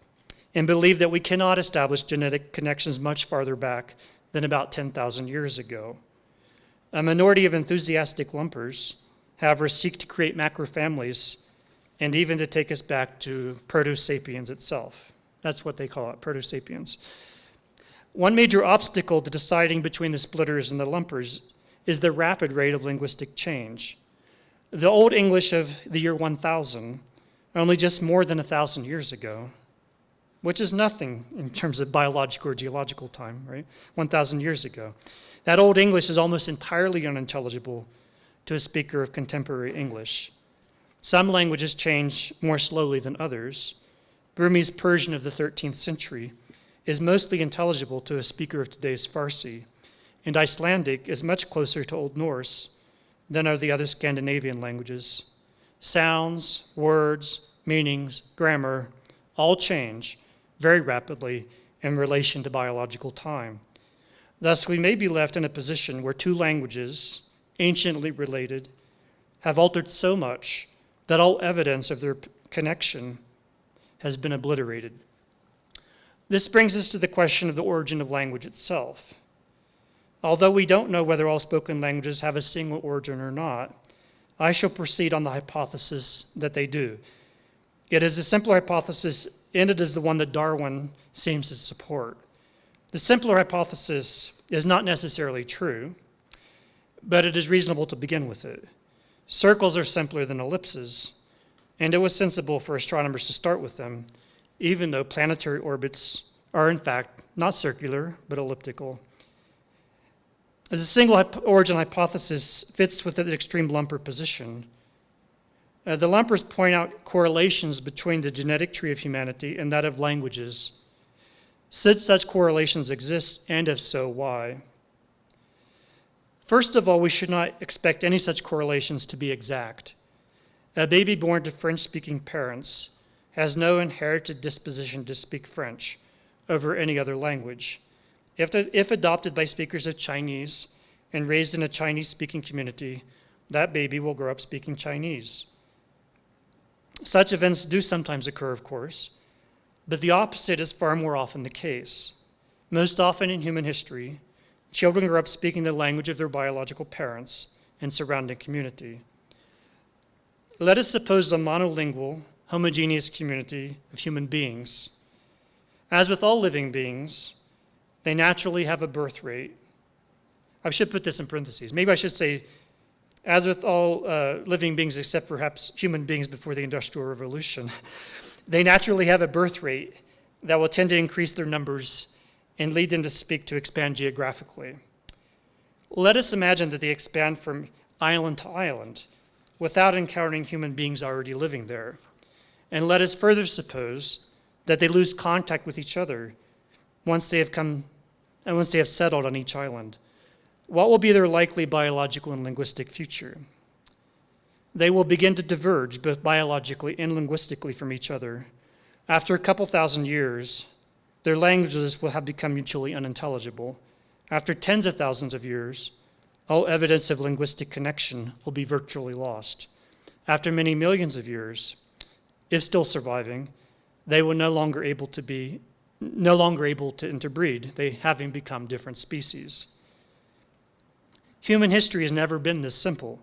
and believe that we cannot establish genetic connections much farther back than about 10,000 years ago. A minority of enthusiastic lumpers, however, seek to create macrofamilies and even to take us back to Proto-Sapiens itself. That's what they call it, Proto-Sapiens. One major obstacle to deciding between the splitters and the lumpers is the rapid rate of linguistic change. The Old English of the year 1000, only just more than 1,000 years ago, which is nothing in terms of biological or geological time, right? 1,000 years ago. That Old English is almost entirely unintelligible to a speaker of contemporary English. Some languages change more slowly than others. Burmese Persian of the 13th century is mostly intelligible to a speaker of today's Farsi, and Icelandic is much closer to Old Norse than are the other Scandinavian languages. Sounds, words, meanings, grammar all change very rapidly in relation to biological time. Thus, we may be left in a position where two languages, anciently related, have altered so much that all evidence of their connection has been obliterated. This brings us to the question of the origin of language itself. Although we don't know whether all spoken languages have a single origin or not, I shall proceed on the hypothesis that they do. It is a simpler hypothesis, and it is the one that Darwin seems to support. The simpler hypothesis is not necessarily true, but it is reasonable to begin with it. Circles are simpler than ellipses, and it was sensible for astronomers to start with them, even though planetary orbits are in fact not circular, but elliptical. As a single origin hypothesis fits with the extreme lumper position. The lumpers point out correlations between the genetic tree of humanity and that of languages. Should such correlations exist, and if so, why? First of all, we should not expect any such correlations to be exact. A baby born to French-speaking parents has no inherited disposition to speak French over any other language. If adopted by speakers of Chinese and raised in a Chinese-speaking community, that baby will grow up speaking Chinese. Such events do sometimes occur, of course, but the opposite is far more often the case. Most often in human history, children grow up speaking the language of their biological parents and surrounding community. Let us suppose a monolingual, homogeneous community of human beings. As with all living beings, they naturally have a birth rate. I should put this in parentheses. Maybe I should say, as with all living beings except perhaps human beings before the Industrial Revolution, they naturally have a birth rate that will tend to increase their numbers and lead them to expand geographically. Let us imagine that they expand from island to island, without encountering human beings already living there. And let us further suppose that they lose contact with each other once they have settled on each island. What will be their likely biological and linguistic future? They will begin to diverge both biologically and linguistically from each other. After a couple thousand years, their languages will have become mutually unintelligible. After tens of thousands of years, all evidence of linguistic connection will be virtually lost. After many millions of years, if still surviving, they will no longer able to interbreed, they having become different species. Human history has never been this simple.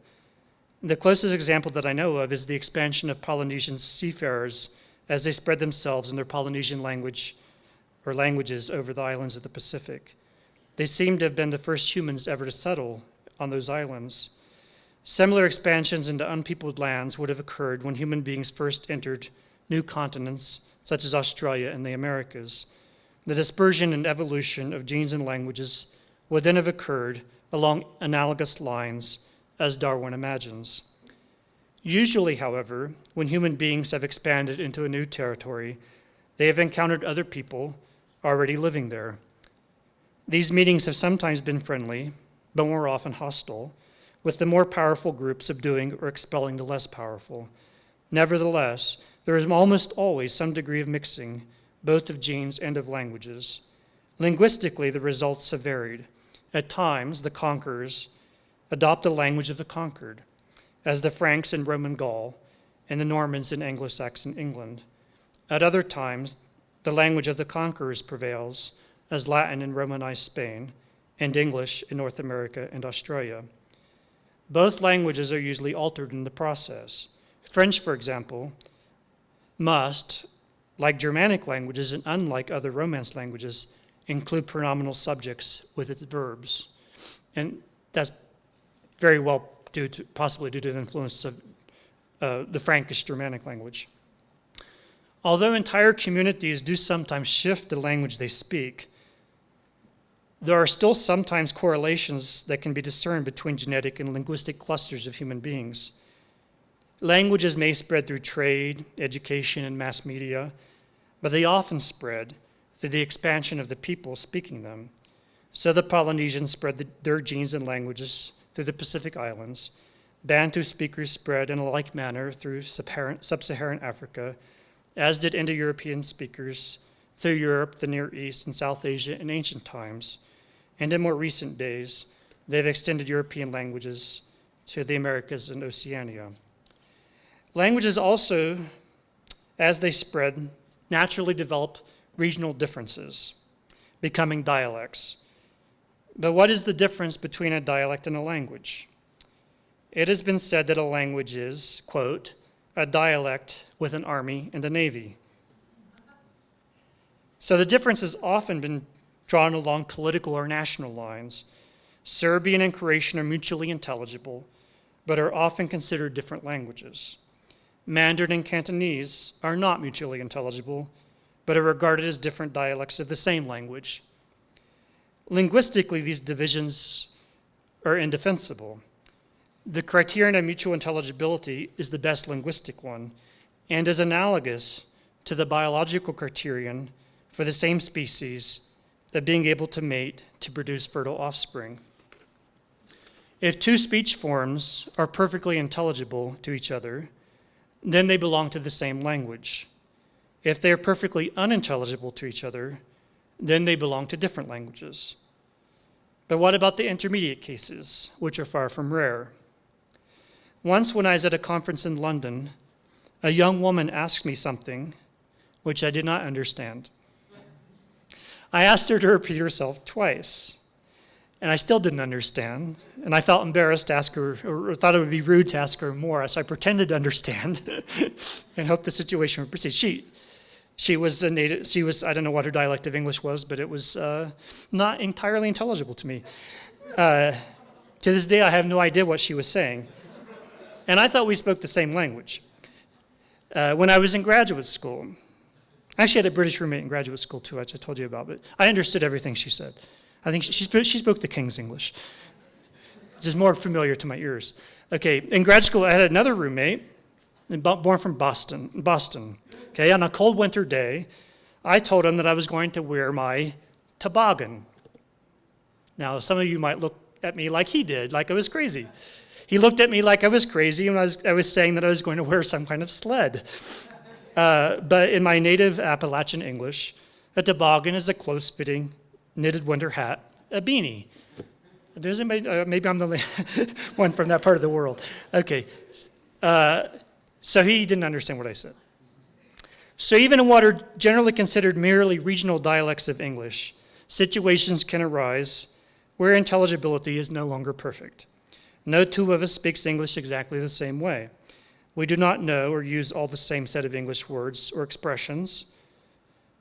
The closest example that I know of is the expansion of Polynesian seafarers as they spread themselves and their Polynesian language or languages over the islands of the Pacific. They seem to have been the first humans ever to settle on those islands. Similar expansions into unpeopled lands would have occurred when human beings first entered new continents, such as Australia and the Americas. The dispersion and evolution of genes and languages would then have occurred along analogous lines as Darwin imagines. Usually, however, when human beings have expanded into a new territory, they have encountered other people already living there. These meetings have sometimes been friendly, but more often hostile, with the more powerful group subduing or expelling the less powerful. Nevertheless, there is almost always some degree of mixing, both of genes and of languages. Linguistically, the results have varied. At times, the conquerors adopt the language of the conquered, as the Franks in Roman Gaul and the Normans in Anglo-Saxon England. At other times, the language of the conquerors prevails, as Latin in Romanized Spain and English in North America and Australia. Both languages are usually altered in the process. French, for example, must, like Germanic languages and unlike other Romance languages, include pronominal subjects with its verbs. And that's very well possibly due to the influence of the Frankish Germanic language. Although entire communities do sometimes shift the language they speak, there are still sometimes correlations that can be discerned between genetic and linguistic clusters of human beings. Languages may spread through trade, education, and mass media, but they often spread through the expansion of the people speaking them. So the Polynesians spread their genes and languages through the Pacific Islands. Bantu speakers spread in a like manner through sub-Saharan Africa, as did Indo-European speakers through Europe, the Near East, and South Asia in ancient times. And in more recent days, they've extended European languages to the Americas and Oceania. Languages also, as they spread, naturally develop regional differences, becoming dialects. But what is the difference between a dialect and a language? It has been said that a language is, quote, a dialect with an army and a navy. So the difference has often been drawn along political or national lines. Serbian and Croatian are mutually intelligible, but are often considered different languages. Mandarin and Cantonese are not mutually intelligible, but are regarded as different dialects of the same language. Linguistically, these divisions are indefensible. The criterion of mutual intelligibility is the best linguistic one, and is analogous to the biological criterion for the same species of being able to mate to produce fertile offspring. If two speech forms are perfectly intelligible to each other, then they belong to the same language. If they are perfectly unintelligible to each other, then they belong to different languages. But what about the intermediate cases, which are far from rare? Once when I was at a conference in London, a young woman asked me something which I did not understand. I asked her to repeat herself twice, and I still didn't understand, and I felt embarrassed to ask her, or thought it would be rude to ask her more, so I pretended to understand and hoped the situation would proceed. She was a native, I don't know what her dialect of English was, but it was not entirely intelligible to me. To this day, I have no idea what she was saying. And I thought we spoke the same language. When I was in graduate school, I actually had a British roommate in graduate school too, which I told you about, but I understood everything she said. I think she spoke the King's English, which is more familiar to my ears. Okay, in grad school, I had another roommate, born from Boston. Okay, on a cold winter day, I told him that I was going to wear my toboggan. Now, some of you might look at me like he did, like I was crazy. He looked at me like I was crazy, and I was saying that I was going to wear some kind of sled. But in my native Appalachian English, a toboggan is a close-fitting knitted winter hat, a beanie. Does anybody, maybe I'm the only one from that part of the world. Okay, so he didn't understand what I said. So even in what are generally considered merely regional dialects of English, situations can arise where intelligibility is no longer perfect. No two of us speaks English exactly the same way. We do not know or use all the same set of English words or expressions.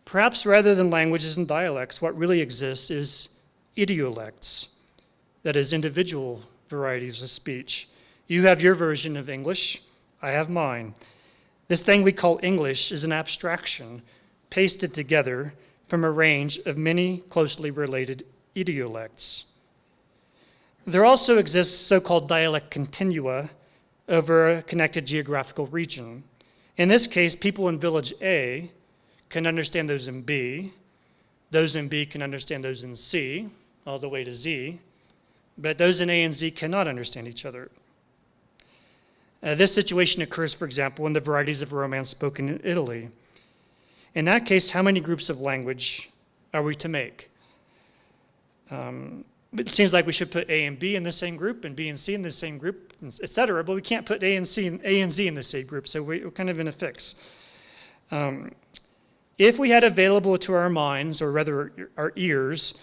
Perhaps rather than languages and dialects, what really exists is idiolects, that is, individual varieties of speech. You have your version of English, I have mine. This thing we call English is an abstraction pasted together from a range of many closely related idiolects. There also exists so-called dialect continua over a connected geographical region. In this case, people in village A can understand those in B. Those in B can understand those in C, all the way to Z. But those in A and Z cannot understand each other. This situation occurs, for example, in the varieties of Romance spoken in Italy. In that case, how many groups of language are we to make? It seems like we should put A and B in the same group and B and C in the same group, et cetera, but we can't put A and Z in the same group, so we're kind of in a fix. If we had available to our minds, or rather our ears,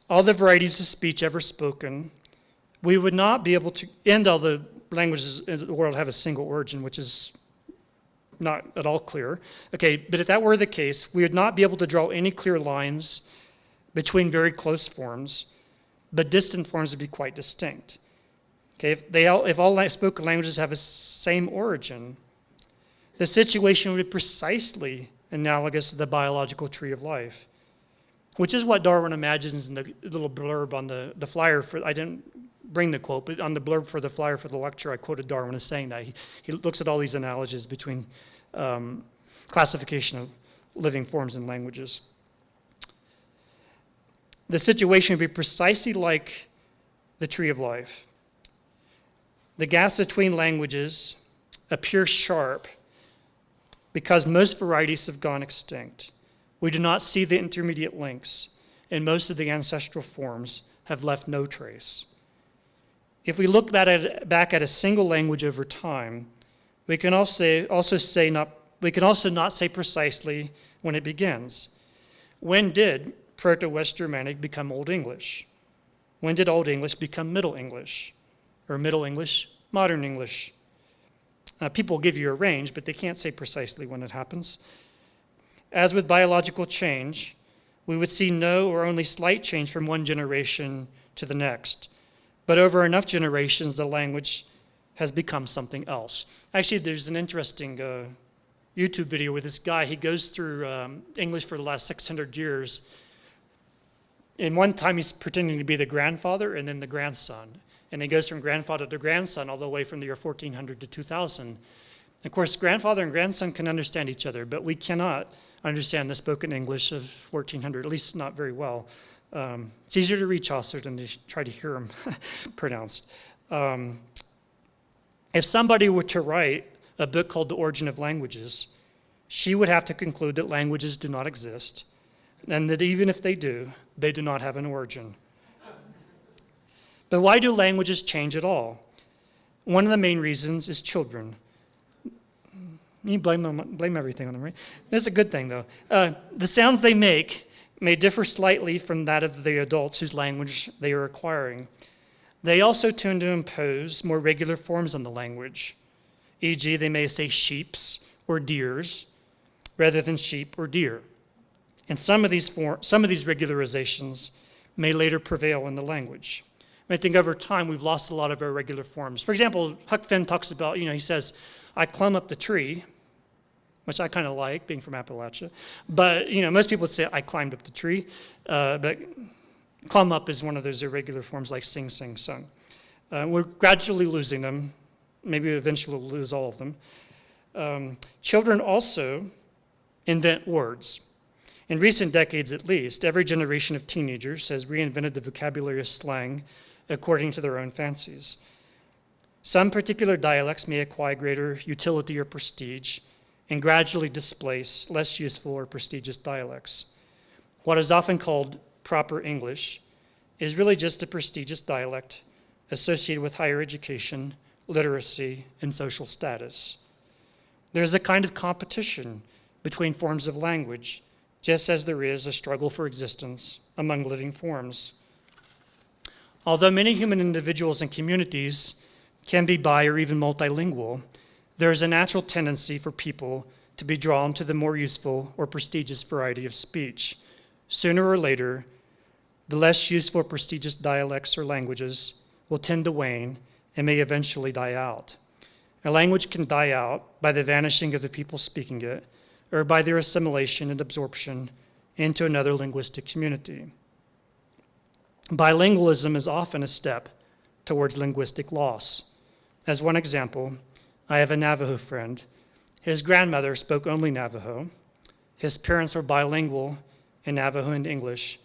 all the varieties of speech ever spoken, we would not be able to end all the languages in the world have a single origin, which is not at all clear. Okay, but if that were the case, we would not be able to draw any clear lines between very close forms, but distant forms would be quite distinct. Okay, if all spoken languages have a same origin, the situation would be precisely analogous to the biological tree of life, which is what Darwin imagines in the little blurb on the flyer for, I didn't bring the quote, but on the blurb for the flyer for the lecture, I quoted Darwin as saying that. He looks at all these analogies between classification of living forms and languages. The situation would be precisely like the tree of life. The gaps between languages appear sharp because most varieties have gone extinct. We do not see the intermediate links, and most of the ancestral forms have left no trace. If we look back at a single language over time, we can also not say precisely when it begins. When did Proto-West Germanic become Old English? When did Old English become Middle English? Or Middle English, Modern English? People give you a range, but they can't say precisely when it happens. As with biological change, we would see no or only slight change from one generation to the next. But over enough generations, the language has become something else. Actually, there's an interesting YouTube video with this guy. He goes through English for the last 600 years. And one time he's pretending to be the grandfather and then the grandson. And he goes from grandfather to grandson all the way from the year 1400 to 2000. Of course, grandfather and grandson can understand each other, but we cannot understand the spoken English of 1400, at least not very well. It's easier to read Chaucer than to try to hear him pronounced. If somebody were to write a book called The Origin of Languages, she would have to conclude that languages do not exist, and that even if they do not have an origin. But why do languages change at all? One of the main reasons is children. You blame everything on them, right? That's a good thing, though. The sounds they make may differ slightly from that of the adults whose language they are acquiring. They also tend to impose more regular forms on the language. E.g., they may say sheeps or deers rather than sheep or deer. And some of these regularizations may later prevail in the language. I think over time we've lost a lot of our regular forms. For example, Huck Finn talks about, he says, I climb up the tree, which I kind of like, being from Appalachia. But, most people would say I climbed up the tree. But climb up is one of those irregular forms like sing, sing, sung. We're gradually losing them. Maybe eventually we'll lose all of them. Children also invent words. In recent decades, at least, every generation of teenagers has reinvented the vocabulary of slang according to their own fancies. Some particular dialects may acquire greater utility or prestige and gradually displace less useful or prestigious dialects. What is often called proper English is really just a prestigious dialect associated with higher education, literacy, and social status. There is a kind of competition between forms of language, just as there is a struggle for existence among living forms. Although many human individuals and communities can be bi or even multilingual, there is a natural tendency for people to be drawn to the more useful or prestigious variety of speech. Sooner or later, the less useful or prestigious dialects or languages will tend to wane and may eventually die out. A language can die out by the vanishing of the people speaking it, or by their assimilation and absorption into another linguistic community. Bilingualism is often a step towards linguistic loss. As one example, I have a Navajo friend. His grandmother spoke only Navajo. His parents were bilingual in Navajo and English.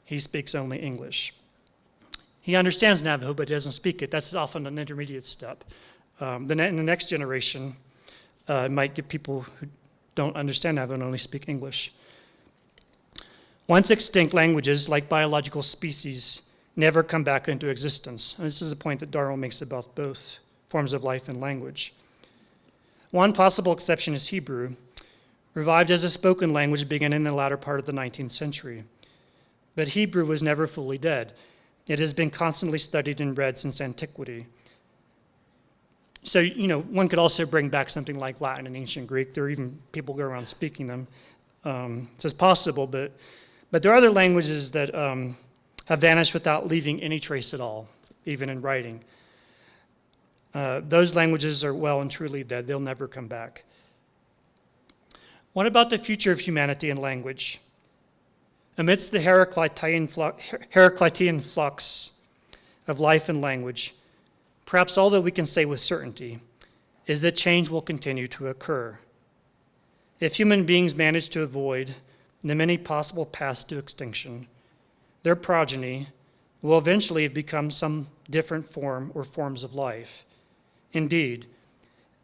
He speaks only English. He understands Navajo, but he doesn't speak it. That's often an intermediate step. In the next generation, it might get people who don't understand Navajo and only speak English. Once extinct languages, like biological species, never come back into existence. And this is a point that Darwin makes about both forms of life and language. One possible exception is Hebrew, revived as a spoken language beginning in the latter part of the 19th century. But Hebrew was never fully dead. It has been constantly studied and read since antiquity. So, one could also bring back something like Latin and ancient Greek. There are even people go around speaking them. So it's possible, but there are other languages that have vanished without leaving any trace at all, even in writing. Those languages are well and truly dead. They'll never come back. What about the future of humanity and language? Amidst the Heraclitean flux of life and language, perhaps all that we can say with certainty is that change will continue to occur. If human beings manage to avoid the many possible paths to extinction, their progeny will eventually become some different form or forms of life. Indeed,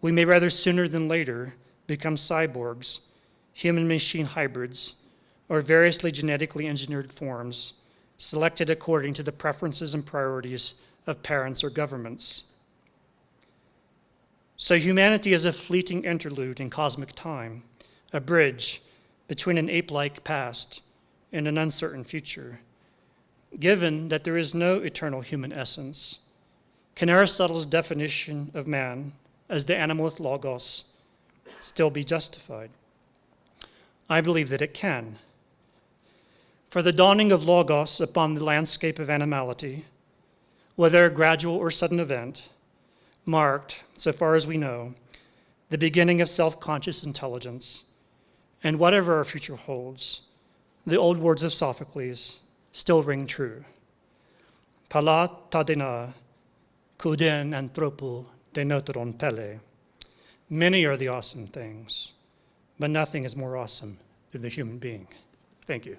we may rather sooner than later become cyborgs, human-machine hybrids, or variously genetically engineered forms selected according to the preferences and priorities of parents or governments. So humanity is a fleeting interlude in cosmic time, a bridge between an ape-like past and an uncertain future. Given that there is no eternal human essence, can Aristotle's definition of man as the animal with logos still be justified? I believe that it can. For the dawning of logos upon the landscape of animality, whether a gradual or sudden event, marked, so far as we know, the beginning of self-conscious intelligence, and whatever our future holds, the old words of Sophocles still ring true. Pala ta dena, kuden anthropo denotron pele. Many are the awesome things, but nothing is more awesome than the human being. Thank you.